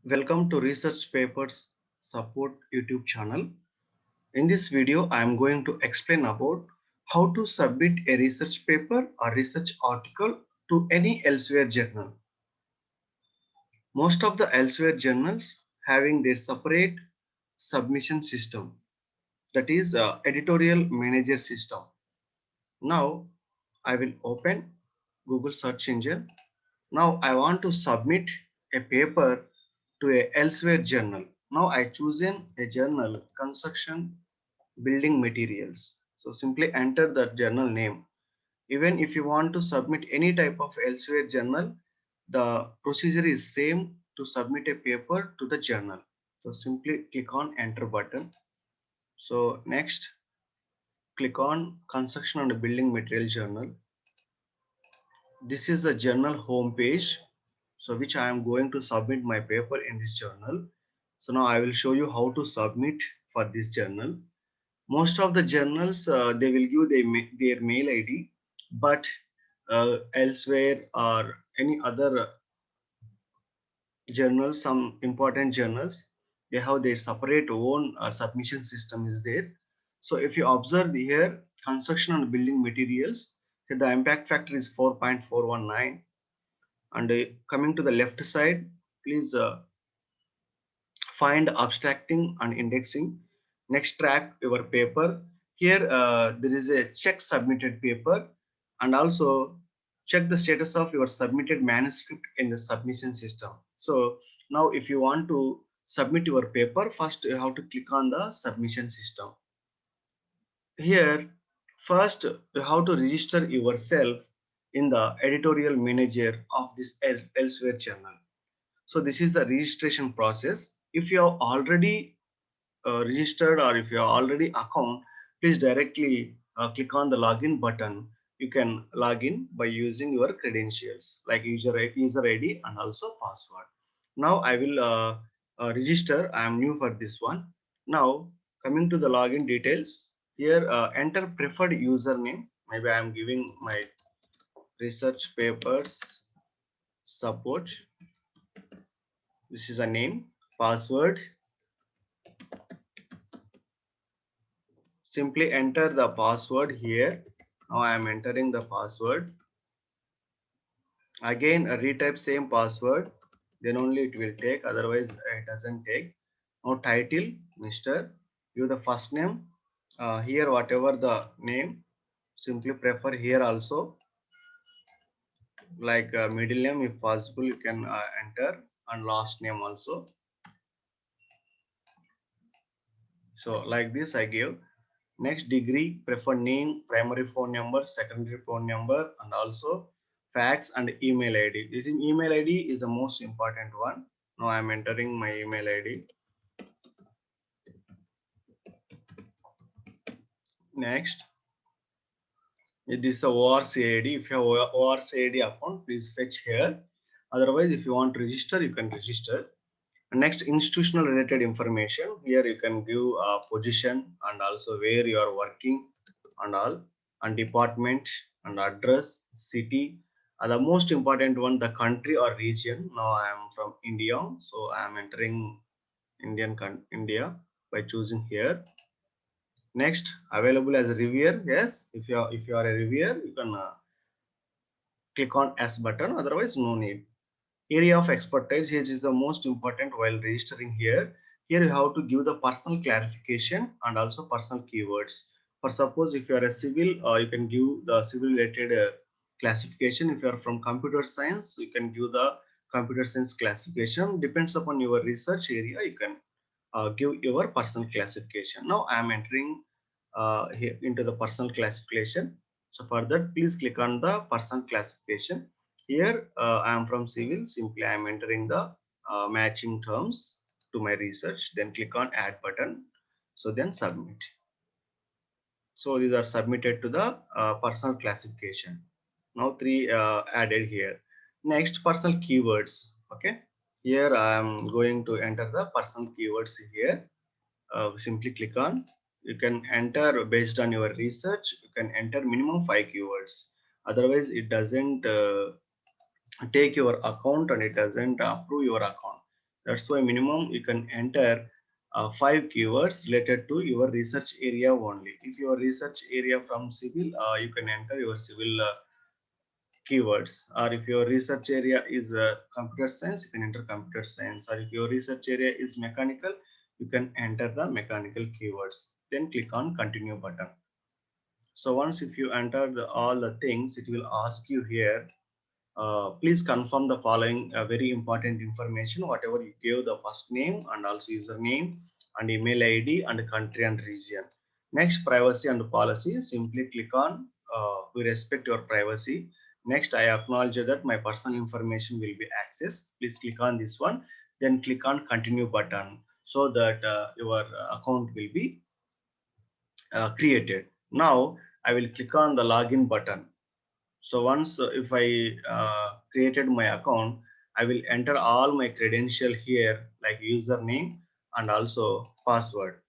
Welcome to Research Papers Support YouTube channel. In this video, I am going to explain about how to submit a research paper or research article to any elsewhere journal. Most of the elsewhere journals having their separate submission system, that is editorial manager system. Now I will open Google search engine. Now I want to submit a paper to a elsewhere journal. Now I chosen a journal construction building materials. So simply enter the journal name. Even if you want to submit any type of elsewhere journal, the procedure is same to submit a paper to the journal. So simply click on enter button. So next click on construction and building material journal. This is the journal home page, so which I am going to submit my paper in this journal. So now I will show you how to submit for this journal. Most of the journals they will give their mail ID, but elsewhere or any other journals, some important journals, they have their separate own submission system is there. So if you observe here, construction and building materials, the impact factor is 4.419. And coming to the left side, please find abstracting and indexing. Next, track your paper. Here there is a check submitted paper, and also check the status of your submitted manuscript in the submission system. So now if you want to submit your paper, first you have to click on the submission system. Here first you have to register yourself in the editorial manager of this elsewhere journal. So this is the registration process. If you have already registered, or if you are already account, please directly click on the login button. You can log in by using your credentials like user ID and also password. Now I will register. I am new for this one. Now coming to the login details, here enter preferred username. Maybe I am giving my research papers support. This is a name. Password, simply enter the password here. Now I am entering the password. Again retype same password, then only it will take, otherwise it doesn't take. Now title, Mr. Give the first name. Here whatever the name, simply prefer here also, like middle name if possible you can enter, and last name also. So like this I give. Next, degree, prefer name, primary phone number, secondary phone number, and also fax and email ID. This email ID is the most important one. Now I am entering my email ID. Next, this is a ORC ID. If you have ORC ID account, please fetch here. Otherwise, if you want to register, you can register. Next, institutional related information. Here you can give position and also where you are working and all, and department and address, city. The most important one, the country or region. Now I am from India, so I am entering India by choosing here. Next, available as a reviewer. Yes, if you are a reviewer, you can click on S button. Otherwise, no need. Area of expertise, here is the most important while registering here. Here you have to give the personal clarification and also personal keywords. For suppose if you are a civil, you can give the civil related classification. If you are from computer science, you can give the computer science classification. Depends upon your research area, you can give your personal classification. Now I am entering here into the personal classification. So for that, please click on the personal classification. Here I am from civil. Simply I am entering the matching terms to my research. Then click on add button. So then submit. So these are submitted to the personal classification. Now three added here. Next, personal keywords. Okay. Here I am going to enter the personal keywords here. Simply click on. You can enter based on your research. You can enter minimum 5 keywords. Otherwise, it doesn't take your account and it doesn't approve your account. That's why minimum you can enter 5 keywords related to your research area only. If your research area from civil, you can enter your civil keywords, or if your research area is computer science, you can enter computer science, or if your research area is mechanical, you can enter the mechanical keywords. Then click on continue button. So once if you enter all the things, it will ask you here, please confirm the following very important information, whatever you gave, the first name and also username and email ID and country and region. Next, privacy and policy. Simply click on we respect your privacy. Next, I acknowledge that my personal information will be accessed. Please click on this one. Then click on continue button so that your account will be created. Now, I will click on the login button. So once if I created my account, I will enter all my credential here like username and also password.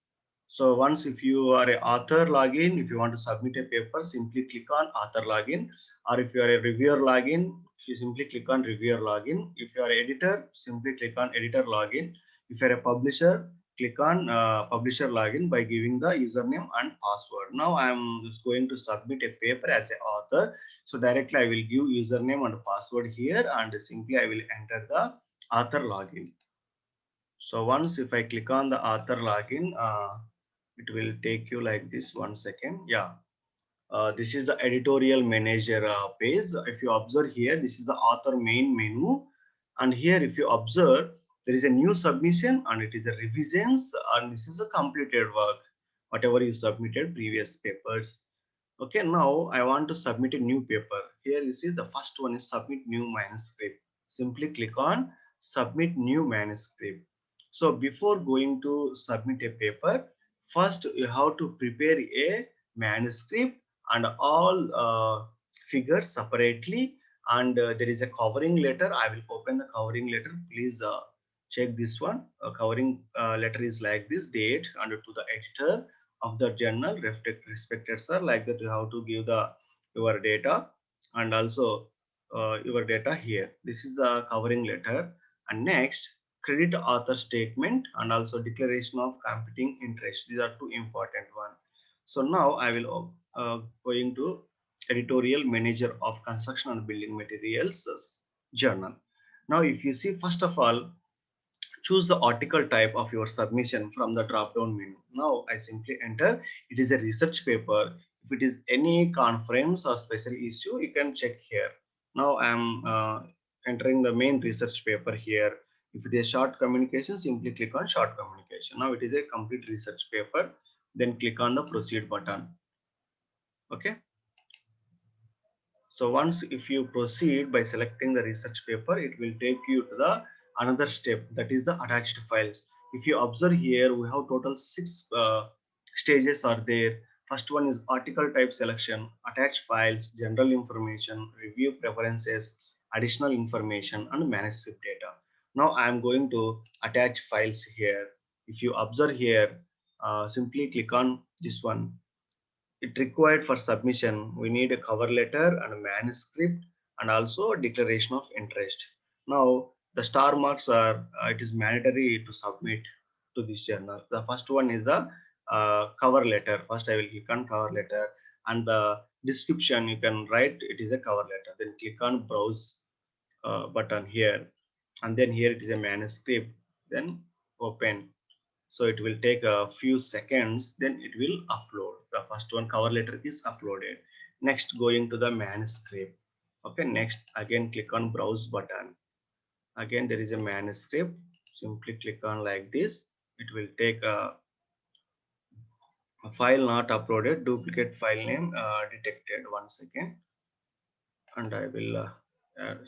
So once if you are a author login, if you want to submit a paper, simply click on author login. Or if you are a reviewer login, you simply click on reviewer login. If you are editor, simply click on editor login. If you are a publisher, click on publisher login by giving the username and password. Now I am just going to submit a paper as an author. So directly I will give username and password here and simply I will enter the author login. So once if I click on the author login, it will take you like this. 1 second. Yeah. This is the editorial manager page. If you observe here, this is the author main menu. And here, if you observe, there is a new submission and it is a revisions and this is a completed work, whatever you submitted previous papers. Okay, now I want to submit a new paper. Here you see the first one is submit new manuscript. Simply click on submit new manuscript. So before going to submit a paper, first you have to prepare a manuscript and all figures separately, and there is a covering letter. I will open the covering letter. Please check this one. A covering letter is like this: date and to the editor of the journal, respected sir, like that you have to give the your data and also your data here. This is the covering letter. And next, credit author statement and also declaration of competing interest. These are two important one. So now I will going to editorial manager of construction and building materials journal. Now if you see, first of all, choose the article type of your submission from the drop down menu. Now I simply enter it is a research paper. If it is any conference or special issue, you can check here. Now I am entering the main research paper here. If it is short communication, simply click on short communication. Now it is a complete research paper. Then click on the proceed button. Okay. So once if you proceed by selecting the research paper, it will take you to the another step, that is the attached files. If you observe here, we have total 6 stages are there. First one is article type selection, attached files, general information, review preferences, additional information, and manuscript data. Now I am going to attach files here. If you observe here, simply click on this one. It required for submission, we need a cover letter and a manuscript and also a declaration of interest. Now the star marks are it is mandatory to submit to this journal. The first one is the cover letter. First I will click on cover letter, and the description you can write it is a cover letter. Then click on browse button here, and then here it is a manuscript. Then open. So it will take a few seconds, then it will upload. The first one cover letter is uploaded. Next, going to the manuscript. Okay, next again click on browse button. Again there is a manuscript. Simply click on like this. It will take a file not uploaded, duplicate file name detected. 1 second, and I will add,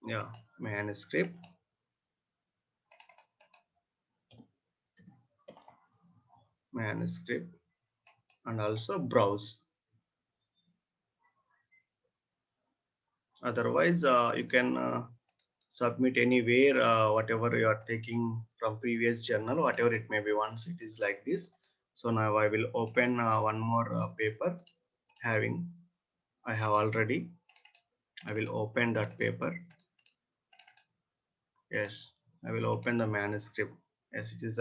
yeah, manuscript, manuscript, and also browse. Otherwise you can submit anywhere whatever you are taking from previous journal, whatever it may be. Once it is like this, so now I will open one more paper having I have already. I will open that paper. Yes, I will open the manuscript. Yes, it is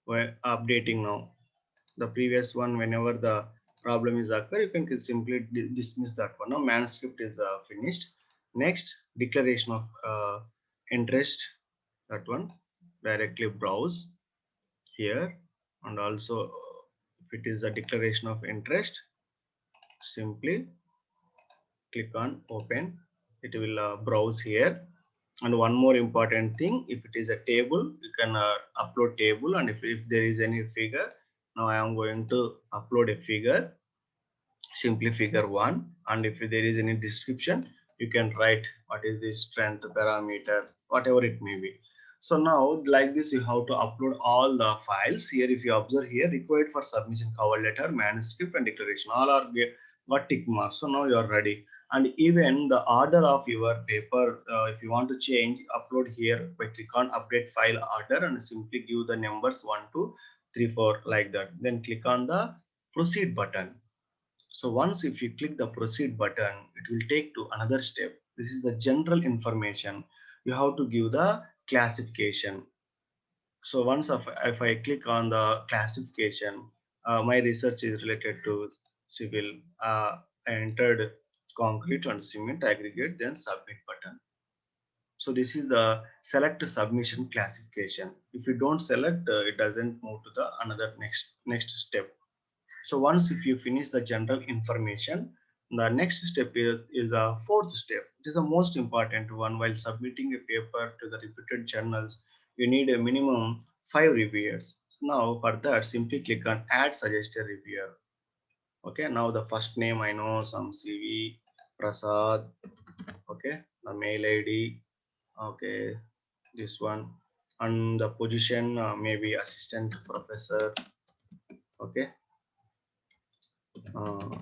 we're updating now. The previous one, whenever the problem is occur, you can simply dismiss that one. Now manuscript is finished. Next, declaration of interest. That one, directly browse here, and also if it is a declaration of interest, simply click on open. It will browse here. And one more important thing, if it is a table, you can upload table. And if there is any figure, now I am going to upload a figure, simply figure 1. And if there is any description, you can write what is the strength parameter, whatever it may be. So now like this, you have to upload all the files here. If you observe here, required for submission, cover letter, manuscript and declaration, all are got tick marks. So now you are ready. And even the order of your paper, if you want to change, upload here by click on update file order and simply give the numbers 1 2 3 4 like that. Then click on the proceed button. So once if you click the proceed button, it will take to another step. This is the general information. You have to give the classification. So once if I click on the classification, my research is related to civil. I entered concrete and cement aggregate, then submit button. So this is the select submission classification. If you don't select, it doesn't move to the another next step. So once if you finish the general information, the next step is the fourth step. It is the most important one. While submitting a paper to the reputed journals, you need a minimum 5 reviewers. Now for that, simply click on add suggested reviewer. Okay, now the first name I know some CV Prasad. Okay, the mail ID. Okay, this one. And the position maybe assistant professor. Okay,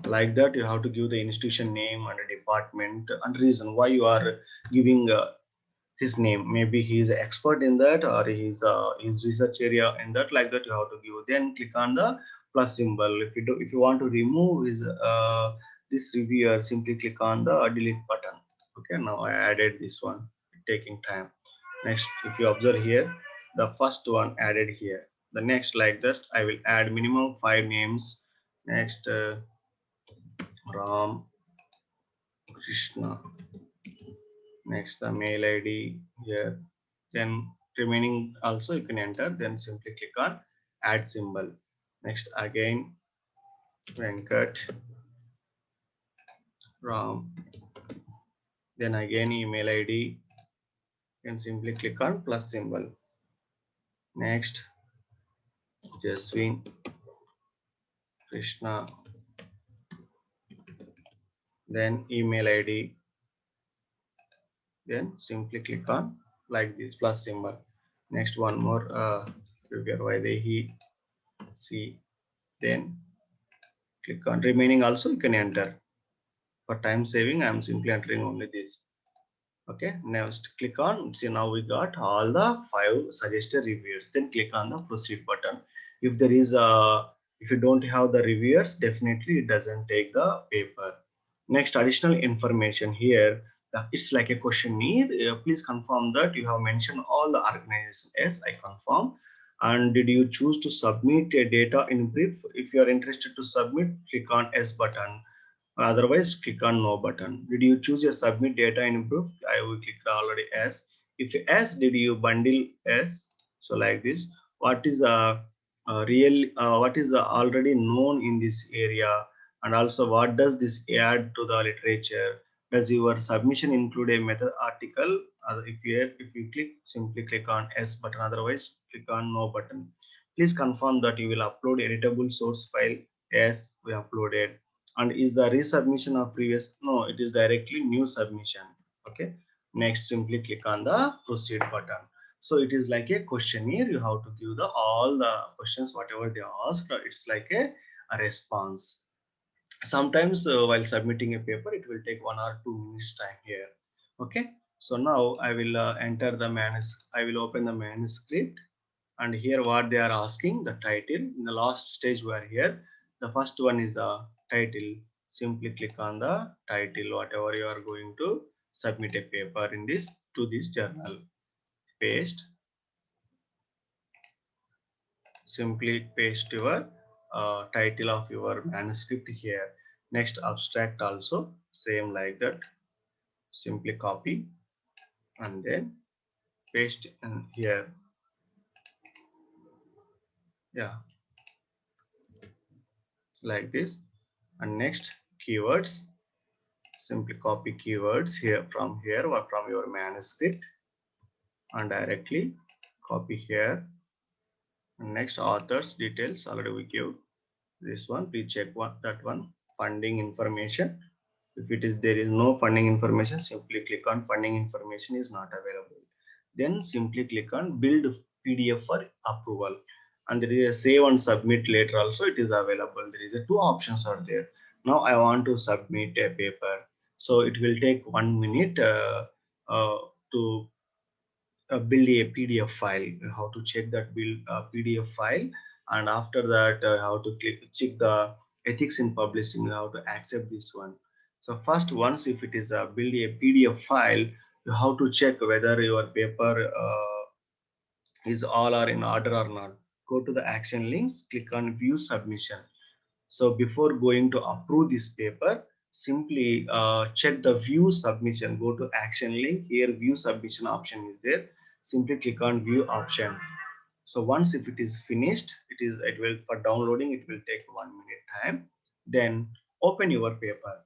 like that you have to give the institution name and a department and reason why you are giving his name. Maybe he is an expert in that, or he's his research area in that. Like that you have to give. Then click on the plus symbol. If you want to remove his this reviewer, simply click on the delete button. Okay, now I added this one, taking time. Next, if you observe here, the first one added here. The next, like that I will add minimum 5 names. Next, Ram Krishna. Next, the mail ID here. Then remaining also you can enter. Then simply click on add symbol. Next, again Venkat Ram. Then again email ID. Then simply click on plus symbol. Next, Jaswin Krishna. Then email ID. Then simply click on like this plus symbol. Next, one more Vaidehi C. Then click on remaining also you can enter. For time saving, I am simply entering only this. Okay, next click on, see now we got all the 5 suggested reviewers. Then click on the proceed button. If there is if you don't have the reviewers, definitely it doesn't take the paper. Next, additional information here. It's like a questionnaire. Please confirm that you have mentioned all the organization. Yes, I confirm. And did you choose to submit a data in brief? If you are interested to submit, click on S button. Otherwise, click on no button. Did you choose a submit data in proof? I will click already S. If yes, did you bundle S? So like this, what is what is already known in this area, and also what does this add to the literature? Does your submission include a method article? If you click, simply click on S button. Otherwise, click on no button. Please confirm that you will upload editable source file. Yes, we uploaded. And is the resubmission of previous? No, it is directly new submission. Okay, next simply click on the proceed button. So it is like a questionnaire. You have to give the all the questions whatever they asked. It's like a response. Sometimes while submitting a paper, it will take 1 or 2 minutes time here. Okay, so now I will enter the I will open the manuscript. And here what they are asking, the title. In the last stage we are here. The first one is the title. Simply click on the title, whatever you are going to submit a paper in this to this journal. paste. Simply paste your title of your manuscript here. Next, abstract also same like that. Simply copy and then paste in here. Yeah, like this. And next, keywords. Simply copy keywords here from here or from your manuscript and directly copy here. And next, authors details already we give this one. Please check that one. Funding information. If it is there is no funding information, simply click on funding information is not available. Then simply click on build PDF for approval. And there is a save and submit later also it is available. There is a two options are there. Now I want to submit a paper. So it will take 1 minute to build a PDF file. How to check that build PDF file, and after that how to check the ethics in publishing, how to accept this one. So first, once if it is a build a PDF file, you have to check whether your paper is all are in order or not. Go to the action links, click on view submission. So before going to approve this paper, simply check the view submission. Go to action link. Here view submission option is there. Simply click on view option. So once if it is finished, it will for downloading it will take 1 minute time. Then open your paper.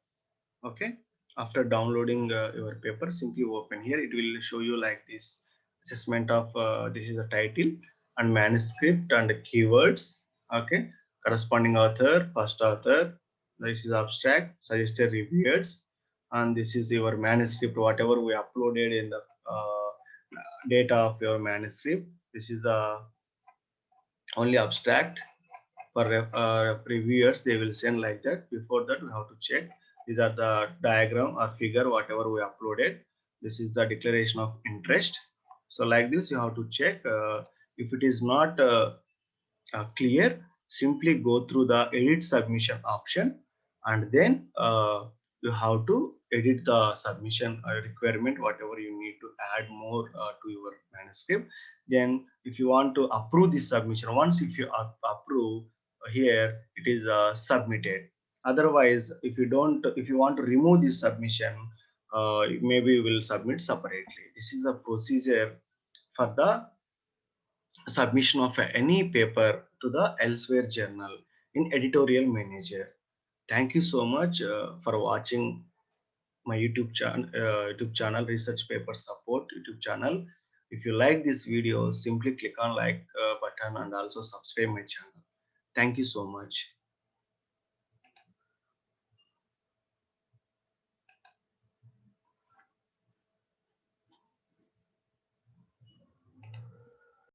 Okay. After downloading your paper, simply open here. It will show you like this assessment of this is the title and manuscript and the keywords. Okay, corresponding author, first author. This is abstract, suggested reviewers, and this is your manuscript. Whatever we uploaded in the data of your manuscript. This is only abstract for reviewers. They will send like that. Before that, we have to check these are the diagram or figure whatever we uploaded. This is the declaration of interest. So like this you have to check. If it is not clear, simply go through the edit submission option, and then you have to edit the submission requirement whatever you need to add more to your manuscript. Then if you want to approve this submission, once if you approve here it is submitted. Otherwise, if you don't, if you want to remove this submission, maybe you will submit separately. This is the procedure for the submission of any paper to the Elsewhere journal in editorial manager. Thank you so much for watching my YouTube channel Research Paper Support YouTube channel. If you like this video, simply click on like button and also subscribe my channel. Thank you so much.